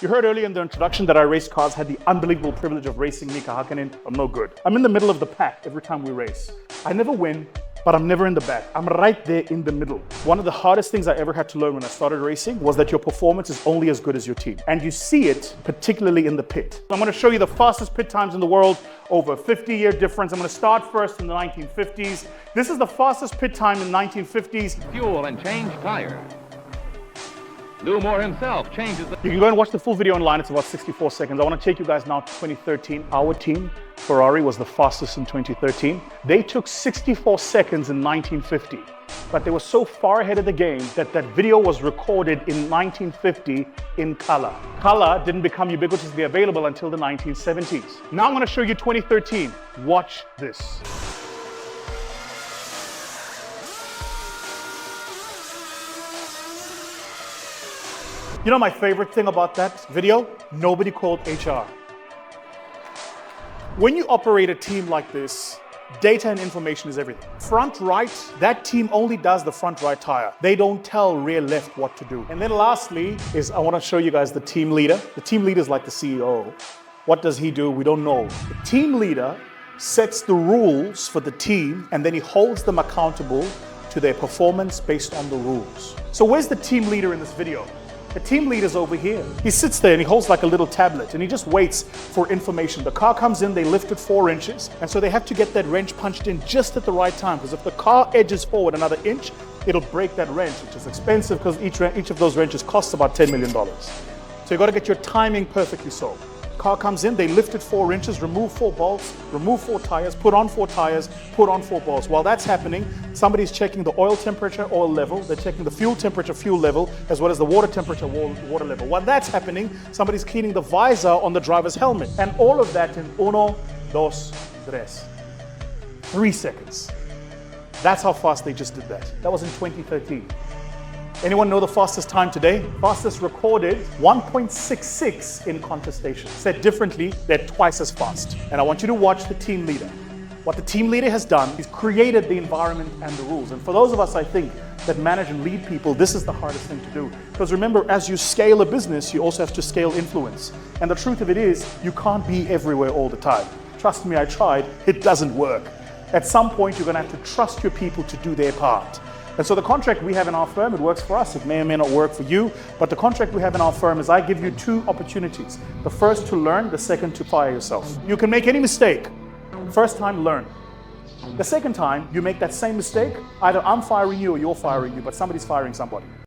You heard earlier in the introduction that I race cars, had the unbelievable privilege of racing Mika Hakkinen. I'm no good. I'm in the middle of the pack every time we race. I never win, but I'm never in the back. I'm right there in the middle. One of the hardest things I ever had to learn when I started racing was that your performance is only as good as your team. And you see it particularly in the pit. I'm gonna show you the fastest pit times in the world over a 50-year difference. I'm gonna start first in the 1950s. This is the fastest pit time in the 1950s. Fuel and change tires. Lou Moore himself changes the... You can go and watch the full video online. It's about 64 seconds. I want to take you guys now to 2013. Our team, Ferrari, was the fastest in 2013. They took 64 seconds in 1950. But they were so far ahead of the game that that video was recorded in 1950 in color. Color didn't become ubiquitously available until the 1970s. Now I'm going to show you 2013. Watch this. You know my favorite thing about that video? Nobody called HR. When you operate a team like this, data and information is everything. Front right, that team only does the front right tire. They don't tell rear left what to do. And then lastly is I want to show you guys the team leader. The team leader is like the CEO. What does he do? We don't know. The team leader sets the rules for the team and then he holds them accountable to their performance based on the rules. So where's the team leader in this video? The team leader's over here. He sits there and he holds like a little tablet and he just waits for information. The car comes in, they lift it 4 inches, and so they have to get that wrench punched in just at the right time, because if the car edges forward another inch, it'll break that wrench, which is expensive because each of those wrenches costs about $10 million. So you got to get your timing perfectly so. Car comes in, they lift it 4 inches, remove 4 bolts, remove 4 tires, put on 4 tires, put on 4 bolts. While that's happening, somebody's checking the oil temperature, oil level, they're checking the fuel temperature, fuel level, as well as the water temperature, water level. While that's happening, somebody's cleaning the visor on the driver's helmet. And all of that in 1, 2, 3. 3 seconds. That's how fast they just did that. That was in 2013. Anyone know the fastest time today? Fastest recorded, 1.66 in contestation. Said differently, they're twice as fast. And I want you to watch the team leader. What the team leader has done is created the environment and the rules. And for those of us, I think, that manage and lead people, this is the hardest thing to do. Because remember, as you scale a business, you also have to scale influence. And the truth of it is, you can't be everywhere all the time. Trust me, I tried, it doesn't work. At some point, you're gonna have to trust your people to do their part. And so the contract we have in our firm, it works for us. It may or may not work for you, but the contract we have in our firm is I give you 2 opportunities. The first to learn, the second to fire yourself. You can make any mistake. First time, learn. The second time, you make that same mistake, either I'm firing you or you're firing you, but somebody's firing somebody.